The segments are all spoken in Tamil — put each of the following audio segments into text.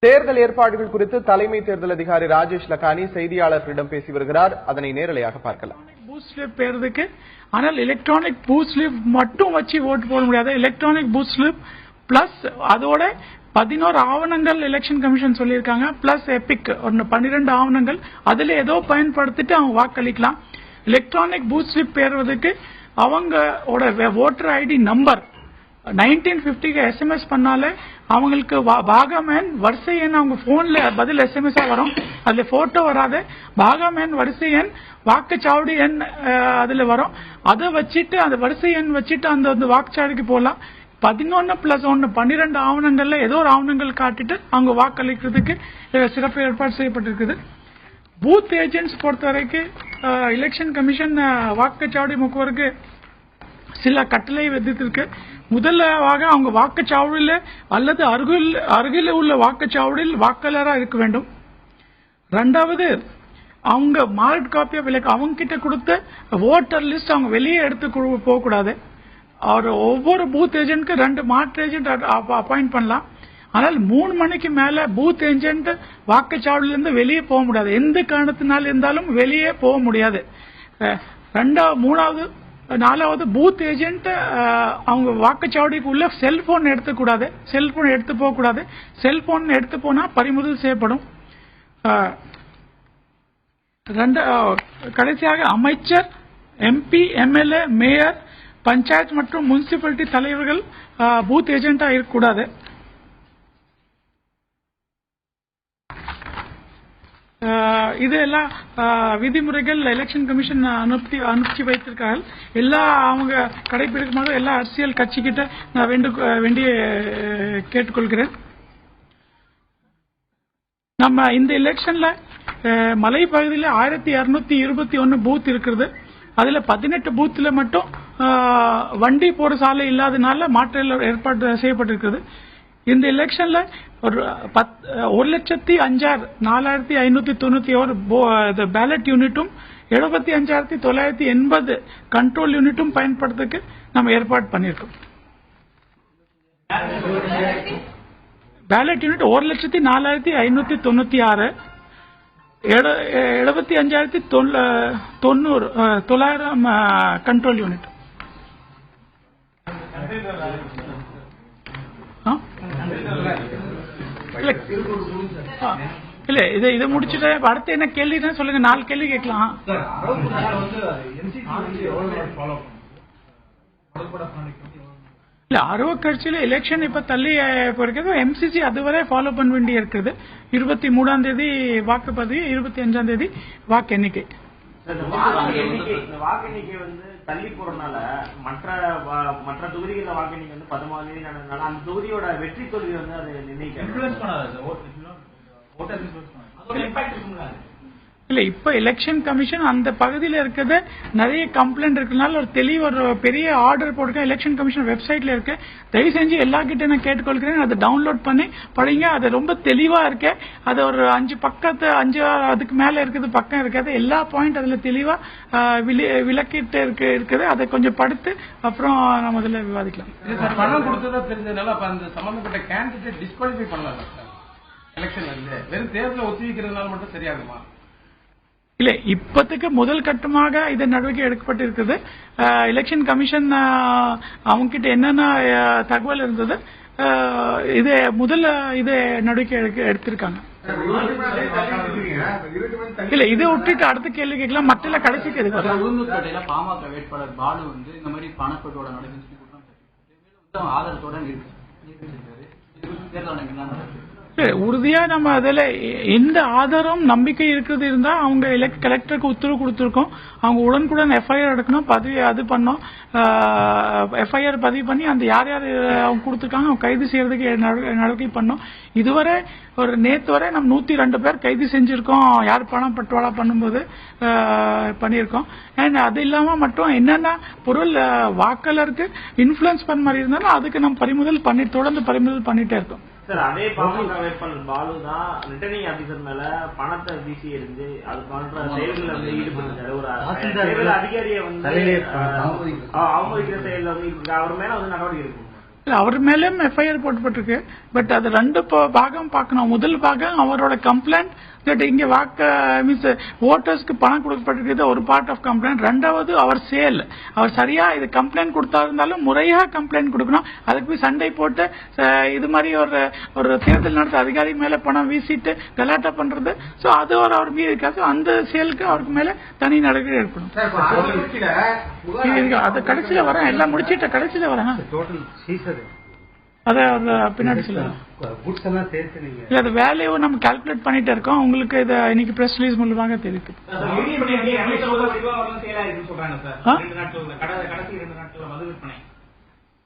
தேர்தல் ஏற்பாடுகள் குறித்து தலைமை தேர்தல் அதிகாரி ராஜேஷ் லக்கானி செய்தியாளர்களிடம் பேசி வருகிறார். அதனை நேரலையாக பார்க்கலாம். பூத் ஸ்லிப் பெறதுக்கு ஆனால் எலக்ட்ரானிக் பூத் ஸ்லிப் மட்டும் வச்சு ஓட்டு போட முடியாது. எலக்ட்ரானிக் பூத் ஸ்லிப் பிளஸ் அதோட 11 ஆவணங்கள் எலெக்ஷன் கமிஷன் சொல்லியிருக்காங்க. பிளஸ் எபிக் 12 ஆவணங்கள் அதுல ஏதோ பயன்படுத்திட்டு அவங்க வாக்களிக்கலாம். எலக்ட்ரானிக் பூத் ஸ்லிப் பெறுவதற்கு அவங்களோட ஓட்டர் ஐடி நம்பர் 1950 SMS பண்ணாலே அவங்களுக்கு பாகமேன் வரிசை எண் அவங்க போன்ல பதில் SMS வரும். அதுல போட்டோ வராது. பாகமேன் வரிசை எண் வாக்குச்சாவடி எண் அதுல வரும். அதை வச்சுட்டு அந்த வரிசை எண் வச்சுட்டு அந்த வாக்குச்சாவடிக்கு போகலாம். 11+1 12 ஆவணங்கள்ல ஏதோ ஒரு ஆவணங்கள் காட்டிட்டு அவங்க வாக்களிக்கிறதுக்கு சிறப்பு ஏற்பாடு செய்யப்பட்டிருக்குது. பூத் ஏஜென்ட்ஸ் பொறுத்த வரைக்கும் எலெக்ஷன் கமிஷன் வாக்குச்சாவடி முகவருக்கு சில கட்டளை விதித்திருக்கு. முதலாக அவங்க வாக்குச்சாவடியில் அல்லது அருகில் உள்ள வாக்குச்சாவடியில் வாக்காளராக இருக்க வேண்டும். இரண்டாவது அவங்க மார்க் காப்பி அவங்க கிட்ட கொடுத்த ஓட்டர் லிஸ்ட் அவங்க வெளியே எடுத்து போகக்கூடாது. அவர் ஒவ்வொரு பூத் ஏஜென்ட்க்கு 2 மாற்று ஏஜென்ட் அப்பாயிண்ட் பண்ணலாம். ஆனால் 3 மணிக்கு மேல பூத் ஏஜென்ட் வாக்குச்சாவடியிலிருந்து வெளியே போக முடியாது. எந்த காரணத்தினால இருந்தாலும் வெளியே போக முடியாது. நாலாவது பூத் ஏஜென்ட் அவங்க வாக்குச்சாவடிக்கு உள்ள செல்போன் எடுத்துக்கூடாது. செல்போன் எடுத்து போக கூடாது. செல்போன் எடுத்து போனா பறிமுதல் செய்யப்படும். கடைசியாக அமைச்சர், MP, MLA, மேயர், பஞ்சாயத்து மற்றும் முனிசிபாலிட்டி தலைவர்கள் பூத் ஏஜென்டா இருக்கக்கூடாது. இதெல்லாம் விதிமுறைகள் எலெக்ஷன் கமிஷன் அனுப்பிச்சு வைத்திருக்காங்க. எல்லா அவங்க கடைபிடிக்குமாக எல்லா அரசியல் கட்சிகிட்ட நான் வேண்டிய கேட்டுக்கொள்கிறேன். நம்ம இந்த எலெக்ஷன்ல மலை பகுதியில் 1221 பூத் இருக்கிறது. அதுல 18 பூத்துல மட்டும் வண்டி போற சாலை இல்லாதனால மாற்று ஏற்பாடு செய்யப்பட்டிருக்கிறது. இந்த எலெக்ஷன்ல ஒரு 1,05,4591 பேலட் யூனிட்டும் 75,980 கண்ட்ரோல் யூனிட்டும் பயன்படுத்துறதுக்கு நம்ம ஏற்பாடு பண்ணிருக்கோம். Ballot unit 1,04,596 75,900 control unit. இல்ல இதை முடிச்சுட்டு அடுத்து என்ன கேள்வி சொல்லுங்க. 4 கேள்வி கேட்கலாம். இல்ல அரவக்கட்சியில எலெக்ஷன் இப்ப தள்ளி இருக்கிறது. MCC அதுவரை ஃபாலோ பண்ண வேண்டி இருக்குது. 23ஆம் தேதி வாக்குப்பதிவு, 25ஆம் தேதி வாக்கு எண்ணிக்கை. தள்ளி போறதுனால மற்ற தொகுதிகளில் வாக்கு எண்ணிக்கை 13 தேதி நடந்ததுனால அந்த தொகுதியோட வெற்றி தோல்வி அது நிர்ணயிக்க இல்ல இப்ப எலெக்ஷன் கமிஷன் அந்த பகுதியில் இருக்கிறது நிறைய கம்ப்ளைண்ட் இருக்கனால ஒரு தெளிவு ஒரு பெரிய ஆர்டர் போட்டு எலெக்ஷன் கமிஷன் வெப்சைட்ல இருக்கு. தயவு செஞ்சு எல்லா கிட்ட நான் கேட்டுக்கொள்கிறேன். அதை டவுன்லோட் பண்ணி படிங்க. அது ரொம்ப தெளிவா இருக்கு. அது ஒரு 5 அதுக்கு மேல இருக்குது பக்கம் இருக்காது. எல்லா பாயிண்ட் அதுல தெளிவா விளக்கிட்டு இருக்குது. அதை கொஞ்சம் படுத்து அப்புறம் நம்ம அதுல விவாதிக்கலாம். பணம் கொடுத்ததா தெரிஞ்சதுனால அந்த சம்பந்தப்பட்ட கேண்டிடேட் டிஸ்குவாலிஃபை பண்ணலாம். எலெக்ஷன் வெறும் தேர்தலை ஒத்திவைக்கிறதுனால மட்டும் சரியாகுமா? இல்ல இப்பத்துக்கு முதல் கட்டமாக இது நடவடிக்கை எடுக்கப்பட்டிருக்குது. எலெக்ஷன் கமிஷன் அவங்க கிட்ட என்னென்ன தகவல் இருந்தது இது முதல்ல இது நடவடிக்கை எடுத்திருக்காங்க. இல்ல இதை விட்டுட்டு அடுத்த கேள்வி கேட்கலாம். மற்ற கடைசி கேள்வி உளுந்தூர்பேட்டையில பாமக வேட்பாளர் பாலு இந்த மாதிரி பணப்பட்டோட நடந்து ஆதரத்தோட உறுதியா நம்ம அதுல எந்த ஆதாரம் நம்பிக்கை இருக்கிறது இருந்தா அவங்க கலெக்டருக்கு உத்தரவு கொடுத்திருக்கோம். அவங்க உடனுக்குடன் FIR எடுக்கணும். அது பண்ணோம். FIR பதிவு பண்ணி அந்த யார் அவங்க கொடுத்திருக்காங்க அவங்க கைது செய்யறதுக்கு நடவடிக்கை பண்ணோம். இதுவரை ஒரு நேத்து வரை நம்ம 102 பேர் கைது செஞ்சிருக்கோம். யார் பணம் பட்டுவாடா பண்ணும்போது பண்ணியிருக்கோம். அண்ட் அது இல்லாம மட்டும் என்னென்ன பொருள் வாக்காளருக்கு இன்ஃபுளுன்ஸ் பண்ண மாதிரி இருந்தாலும் அதுக்கு நம்ம தொடர்ந்து பறிமுதல் பண்ணிட்டே இருக்கோம். சார் அதே பாமக வேட்பாளர் பாலு தான் ரிட்டர்னிங் ஆபீசர் மேல பணத்தை வீசி இருந்து அது போன்ற செயல்கள் ஈடுபட்டிருக்காரு. ஒரு தேர்தல் அதிகாரியை அவமதிக்கிற செயல் அவர் மேல நடவடிக்கை இருக்கும். அவர் மேலும் எஃப்ஐஆர் போட்டுருக்கு. பட் அது ரெண்டு பாகம் பார்க்கணும். முதல் பாகம் அவரோட கம்ப்ளைண்ட் தட் இங்க மீன்ஸ் ஓட்டர்ஸ்க்கு பணம் கொடுக்கப்பட்டிருக்கிறது ஒரு பார்ட் ஆஃப் கம்ப்ளைண்ட். ரெண்டாவது அவர் சேல், அவர் சரியா இது கம்ப்ளைண்ட் கொடுத்தா இருந்தாலும் முறையா கம்ப்ளைண்ட் கொடுக்கணும். அதுக்கு போய் சண்டை போட்டு இது மாதிரி ஒரு தேர்தல் நடத்த அதிகாரி மேல பணம் வீசிட்டு கலாட்டா பண்றது, சோ அது அவர் மீது இருக்காது. அந்த சேலுக்கு அவருக்கு மேல தனி நடவடிக்கை எடுக்கணும். அது கடைசியில வரேன், எல்லாம் முடிச்சிட்ட கடைசியில வரேன். அத பின்னாடி சொல்லுங்க. அது வேல்யூ நம்ம கால்குலேட் பண்ணிட்டு இருக்கோம். உங்களுக்கு இதை இன்னைக்கு பிரஸ் ரிலீஸ் மூலமாக தெரிவிக்கும்.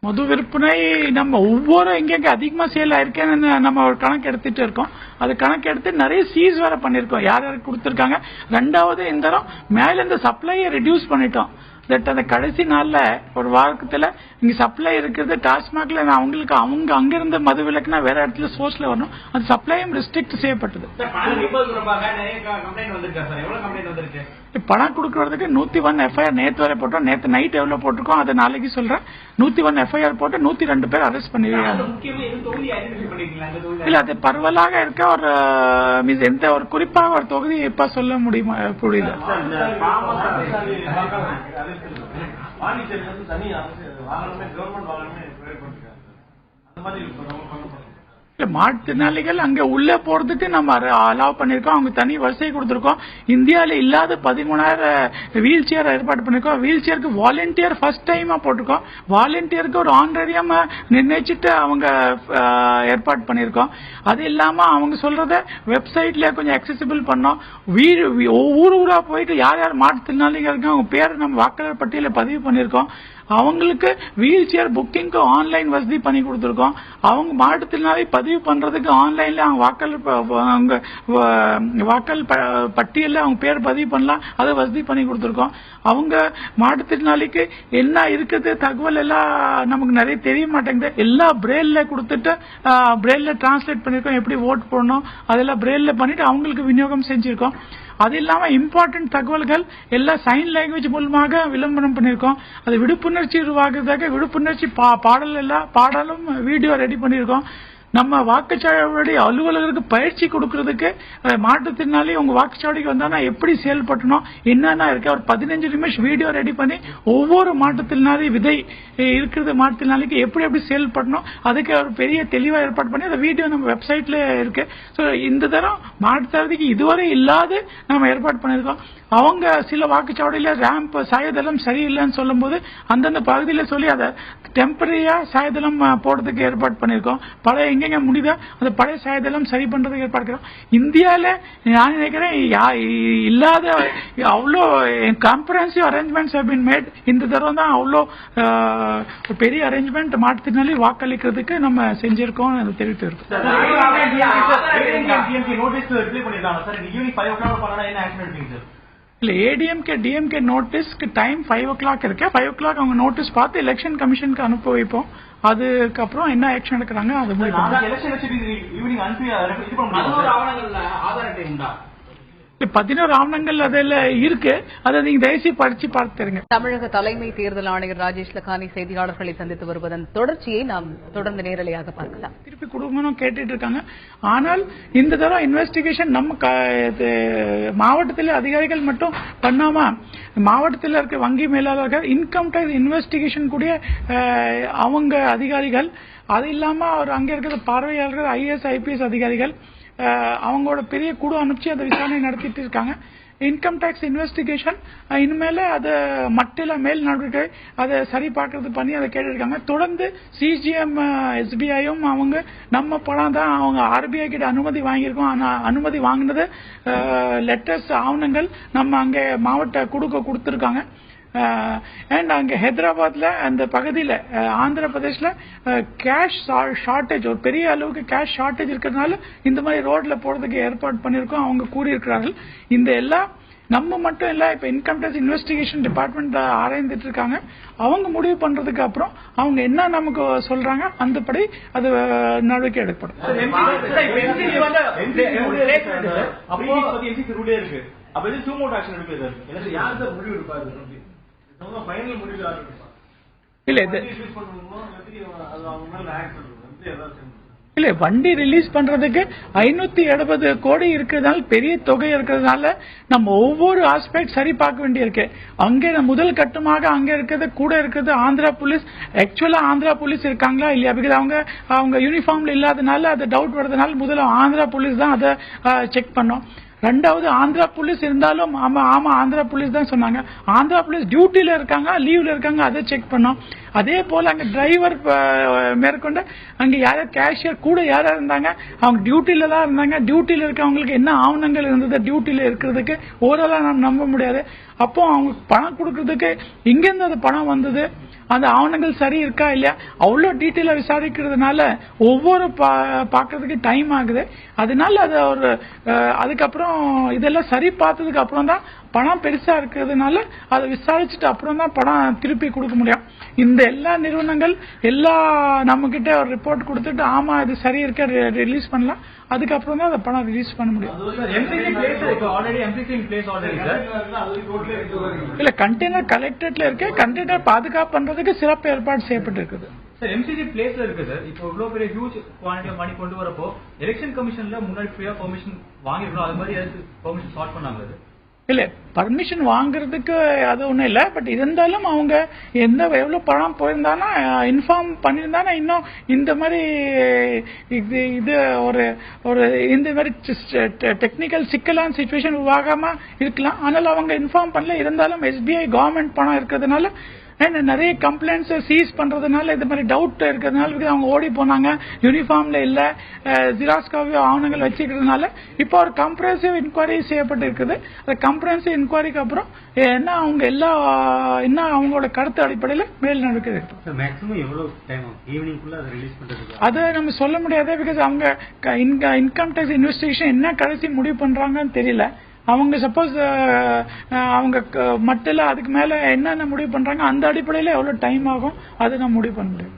மது விற்பனை நம்ம ஒவ்வொரு எங்கெங்க அதிகமா சேல் ஆயிருக்கேன்னு நம்ம ஒரு கணக்கு எடுத்துட்டு இருக்கோம். அது கணக்கு எடுத்து நிறைய சீஸ் வேற பண்ணிருக்கோம், யார் யாருக்கு கொடுத்திருக்காங்க. ரெண்டாவது இந்த தரம் மேல இந்த சப்ளையை ரெடியூஸ் பண்ணிட்டோம். அந்த கடைசி நாள்ல ஒரு வாரத்துல இங்க சப்ளை இருக்கிறது டாஸ்மாக்ல அவங்களுக்கு அவங்க அங்கிருந்த மது விலக்குனா வேற இடத்துல சோர்ஸ்ல வரணும். அந்த சப்ளையும் ரெஸ்ட்ரிக்ட் செய்யப்பட்டது. பணம் கொடுக்கறதுக்கு 101 எஃப்ஐஆர் நேற்று வரை போட்டோம். நேற்று நைட் எவ்வளவு போட்டிருக்கோம் அதை நாளைக்கு சொல்றேன். 101 எஃப்ஐஆர் போட்டு 102 பேர் அரெஸ்ட் பண்ணிருக்காங்க. இல்ல அது பரவலாக இருக்க ஒரு மீன்ஸ் எந்த ஒரு குறிப்பாக ஒரு தொகுதி இப்ப சொல்ல முடியுமா புரியல. மாற்றுத்திறனாளிகள் அங்க உள்ள போறதுக்கு நம்ம அலோவ் பண்ணிருக்கோம். அவங்க தனி வரிசை கொடுத்திருக்கோம். இந்தியாவில இல்லாத 13,000 வீல் சேர் ஏற்பாடு பண்ணிருக்கோம். வீல் சேருக்கு வாலண்டியர் ஃபர்ஸ்ட் டைமா போட்டிருக்கோம். வாலண்டியருக்கு ஒரு ஆனரரியம் நிர்ணயிச்சுட்டு அவங்க ஏற்பாடு பண்ணிருக்கோம். அது இல்லாம அவங்க சொல்றத வெப்சைட்ல கொஞ்சம் அக்சசிபிள் பண்ணோம். ஊர் ஊரா போயிட்டு யார் யார் மாற்றுத்திறனாளிகள் இருக்கோ அவங்க பேர் நம்ம வாக்காளர் பட்டியல பதிவு பண்ணிருக்கோம். அவங்களுக்கு வீல் சேர் புக்கிங்க்கு ஆன்லைன் வசதி பண்ணி கொடுத்திருக்கோம். அவங்க மாற்றுத்திறனாளி பதிவு பண்றதுக்கு ஆன்லைன்ல அவங்க வாக்காளர் பட்டியல அவங்க பேர் பதிவு பண்ணலாம், அதை வசதி பண்ணி கொடுத்திருக்கோம். அவங்க மாற்றுத்திறனாளிக்கு என்ன இருக்குது தகவல் எல்லாம் நமக்கு நிறைய தெரிய மாட்டேங்குது. எல்லாம் பிரெயில்ல கொடுத்துட்டு பிரெயில்ல டிரான்ஸ்லேட் பண்ணிருக்கோம். எப்படி ஓட் போடணும் அதெல்லாம் பிரெயில்ல பண்ணிட்டு அவங்களுக்கு விநியோகம் செஞ்சிருக்கோம். அது இல்லாம இம்பார்ட்டன்ட் தகவல்கள் எல்லாம் சைன் லாங்குவேஜ் மூலமாக விளம்பரம் பண்ணிருக்கோம். அது விழிப்புணர்ச்சி உருவாக்குறதுக்கு விழிப்புணர்ச்சி பாடலும் வீடியோ ரெடி பண்ணிருக்கோம். நம்ம வாக்குச்சாவடி அலுவலருக்கு பயிற்சி கொடுக்கறதுக்கு மாற்றுத்திறனாளி உங்க வாக்குச்சாவடிக்கு வந்தா எப்படி செயல்படணும் என்னன்னா இருக்க ஒரு 15 நிமிஷம் வீடியோ ரெடி பண்ணி ஒவ்வொரு மாற்றுத்திறனாளி விதை இருக்கிறது மாற்றுத்திறனாளிக்கு எப்படி எப்படி செயல்படணும் அதுக்கு ஒரு பெரிய தெளிவா ஏற்பாடு பண்ணி அந்த வீடியோ நம்ம வெப்சைட்ல இருக்கு. இந்த தரம் மாற்றுத்திறனாளிக்கு இதுவரை இல்லாத நம்ம ஏற்பாடு பண்ணிருக்கோம். அவங்க சில வாக்குச்சாவடியில ரேம்ப் சாயதளம் சரியில்லைன்னு சொல்லும் போது அந்தந்த பகுதியில சொல்லி அதை டெம்பரரியா சாயதளம் போடுறதுக்கு ஏற்பாடு பண்ணிருக்கோம். பழைய எங்கெங்க முடியுதோ அந்த பழைய சாயதளம் சரி பண்றதுக்கு ஏற்பாடு. இந்தியாவில நான் நினைக்கிறேன் இல்லாத அவ்வளோ comprehensive arrangements have been made. இந்த தடவை தான் அவ்வளோ பெரிய அரேஞ்ச்மெண்ட் மாற்றுத்திறனாளி வாக்களிக்கிறதுக்கு நம்ம செஞ்சிருக்கோம் தெரிவித்து இருக்கோம். இல்ல ஏடிஎம்கே டிஎம்கே நோட்டீஸ்க்கு டைம் 5 o'clock இருக்கு. 5 o'clock அவங்க நோட்டீஸ் பார்த்து எலெக்ஷன் கமிஷனுக்கு அனுப்ப வைப்போம். அதுக்கப்புறம் என்ன ஆக்ஷன் எடுக்கிறாங்க அது உண்டா 11 ஆவணங்கள் அதில் இருக்கு. அதை நீங்க தயவுசெய்து படிச்சு பார்த்துருங்க. தமிழக தலைமை தேர்தல் ஆணையர் ராஜேஷ் லக்கானி செய்தியாளர்களை சந்தித்து வருவதன் தொடர்ச்சியை நாம் தொடர்ந்து நேரலையாக பார்க்கலாம். திருப்பி கொடுக்கணும் கேட்டுட்டு இருக்காங்க. ஆனால் இந்த தடவை இன்வெஸ்டிகேஷன் நம்ம மாவட்டத்தில் அதிகாரிகள் மட்டும் பண்ணாம மாவட்டத்தில் இருக்க வங்கி மேலாளர்கள் இன்கம் டேக்ஸ் இன்வெஸ்டிகேஷன் கூடிய அவங்க அதிகாரிகள், அது இல்லாம அவர் அங்க இருக்கிற பார்வையாளர்கள் IAS IPS அதிகாரிகள் அவங்களோட பெரிய குழு அனுப்பிச்சு அந்த விசாரணை நடத்திட்டு இருக்காங்க. இன்கம் டேக்ஸ் இன்வெஸ்டிகேஷன் இனிமேல அதை மட்டில மேல் நடவடிக்கை அதை சரி பார்க்கறது பண்ணி அதை கேட்டிருக்காங்க. தொடர்ந்து சிஜிஎம் SBIயும் அவங்க நம்ம பணம் தான் அவங்க RBI கிட்ட அனுமதி வாங்கியிருக்கோம். ஆனா அனுமதி வாங்கினது லெட்டர்ஸ் ஆவணங்கள் நம்ம அங்க மாவட்ட குழுக்கு கொடுத்திருக்காங்க. அண்ட் அங்க ஹைதராபாத்ல அந்த பகுதியில் ஆந்திர பிரதேஷ்ல கேஷ் ஷார்டேஜ் ஒரு பெரிய அளவுக்கு கேஷ் ஷார்டேஜ் இருக்கிறதுனால இந்த மாதிரி ரோட்ல போறதுக்கு ஏற்பாடு பண்ணிருக்கோம் அவங்க கூறியிருக்கிறார்கள். இந்த எல்லாம் நம்ம மட்டும் இல்ல, இப்ப இன்கம் டேக்ஸ் இன்வெஸ்டிகேஷன் டிபார்ட்மெண்ட் ஆராய்ந்துட்டு இருக்காங்க. அவங்க முடிவு பண்றதுக்கு அப்புறம் அவங்க என்ன நமக்கு சொல்றாங்க அந்தபடி அது நடவடிக்கை எடுக்கப்படும். இல்ல இல்ல வண்டி ரிலீஸ் பண்றதுக்கு 570 கோடி இருக்கிறதுனால பெரிய தொகை இருக்கிறதுனால நம்ம ஒவ்வொரு ஆஸ்பெக்ட் சரி பார்க்க வேண்டியிருக்கு. அங்கே முதல் கட்டமாக அங்க இருக்கிறது கூட இருக்கிறது ஆந்திரா போலீஸ். ஆக்சுவலா ஆந்திரா போலீஸ் இருக்காங்களா இல்லையா? பிகாஸ் அவங்க யூனிஃபார்ம்ல இல்லாதனால அது டவுட் வரதுனால முதல்ல ஆந்திரா போலீஸ் தான் அதை செக் பண்ணோம். ரெண்டாவது ஆந்திரா போலீஸ் இருந்தாலும் ஆமா ஆந்திரா போலீஸ் தான் சொன்னாங்க. ஆந்திரா போலீஸ் டியூட்டில இருக்காங்க லீவ்ல இருக்காங்க அதை செக் பண்ணோம். அதே போல அங்க டிரைவர் மேற்கொண்டு அங்க யாரோ கேஷியர் கூட யாரா இருந்தாங்க அவங்க டியூட்டில தான் இருந்தாங்க. டியூட்டில இருக்கவங்களுக்கு என்ன ஆவணங்கள் இருந்தது டியூட்டில இருக்கிறதுக்கு ஓரளா நம்ம நம்ப முடியாது. அப்போ அவங்க பணம் கொடுக்கறதுக்கு இங்கிருந்து அது பணம் வந்தது அந்த ஆவணங்கள் சரி இருக்கா இல்லையா அவ்வளவு டீட்டெயிலா விசாரிக்கிறதுனால ஒவ்வொரு பாக்குறதுக்கு டைம் ஆகுது. அதனால அது ஒரு அதுக்கப்புறம் இதெல்லாம் சரி பார்த்ததுக்கு அப்புறம் தான் பணம் பெருசா இருக்கிறதுனால அதை விசாரிச்சுட்டு அப்புறம் தான் பணம் திருப்பி கொடுக்க முடியும். இந்த எல்லா நிறுவனங்கள் எல்லா நம்ம கிட்ட ஒரு ரிப்போர்ட் கொடுத்துட்டு ஆமா இது சரி இருக்க ரிலீஸ் பண்ணலாம். அதுக்கப்புறம் தான் அந்த பணம் ரிலீஸ் பண்ண முடியும். இல்ல கண்டெய்னர் கலெக்டரேட்ல இருக்கு. கண்டெய்னர் பாதுகாப்பு பண்றதுக்கு சிறப்பு ஏற்பாடு செய்யப்பட்டிருக்குது. எம்சிஜி பிளேஸ்ல இருக்குது. இப்போ இவ்வளவு பெரிய ஹியூஜ் குவான்டிட்டி மணி கொண்டு வரப்போ எலெக்ஷன் கமிஷன்ல முன்னாடி ஃப்ரீயா பெர்மிஷன் வாங்கிருக்கணும். அது மாதிரி பெர்மிஷன் ஸ்டார்ட் பண்ணாங்க. இல்ல பர்மிஷன் வாங்குறதுக்கு அது ஒண்ணும் இல்ல. பட் இருந்தாலும் அவங்க எவ்வளவு பணம் போயிருந்தானா இன்ஃபார்ம் பண்ணியிருந்தானா இன்னும் இந்த மாதிரி இது ஒரு இந்த மாதிரி டெக்னிக்கல் சிக்கலான சிச்சுவேஷன் உருவாகாம இருக்கலாம். ஆனால் அவங்க இன்ஃபார்ம் பண்ணல. இருந்தாலும் SBI கவர்மெண்ட் பணம் இருக்கிறதுனால நிறைய கம்ப்ளைண்ட்ஸ் சீஸ் பண்றதுனால இந்த மாதிரி டவுட் இருக்கிறதுனால அவங்க ஓடி போனாங்க. யூனிஃபார்ம்ல இல்ல ஜெராக்ஸ் காப்பி ஆவணங்கள் வச்சுக்கிறதுனால இப்போ ஒரு கம்ப்ரஹென்சிவ் இன்கொயரி செய்யப்பட்டு இருக்குது. அந்த கம்ப்ரஹென்சிவ் இன்கொயரிக்கு அப்புறம் என்ன அவங்க என்ன அவங்களோட கருத்து அடிப்படையில் மேல் நடக்குது. அதை நம்ம சொல்ல முடியாது. பிகாஸ் அவங்க இன்கம் டேக்ஸ் இன்வெஸ்டிகேஷன் என்ன கடைசி முடிவு பண்றாங்கன்னு தெரியல. அவங்க சப்போஸ் அவங்க மட்டும் அதுக்கு மேல என்னென்ன முடிவு பண்றாங்க அந்த அடிப்படையில எவ்வளவு டைம் ஆகும் அதை நம்ம முடிவு பண்ண முடியும்.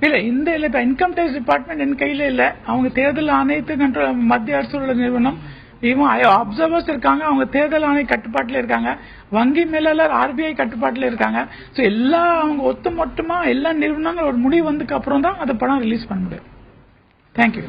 இல்ல இந்த இல்ல இன்கம் டேக்ஸ் டிபார்ட்மெண்ட் என் கையில இல்ல. அவங்க தேர்தல் ஆணையத்துக்கு மத்திய அரசோட நிறுவனம். இவங்க அப்சர்வர்ஸ் இருக்காங்க. அவங்க தேர்தல் ஆணைய கட்டுப்பாட்டுல இருக்காங்க. வங்கி மேலாளர் RBI கட்டுப்பாட்டுல இருக்காங்க. சோ எல்லா அவங்க ஒட்டுமொத்தமா எல்லா நிறுவனங்களும் ஒரு முடிவு வந்ததுக்கு அப்புறம் தான் அந்த பணம் ரிலீஸ் பண்ண முடியும். தேங்க்யூ.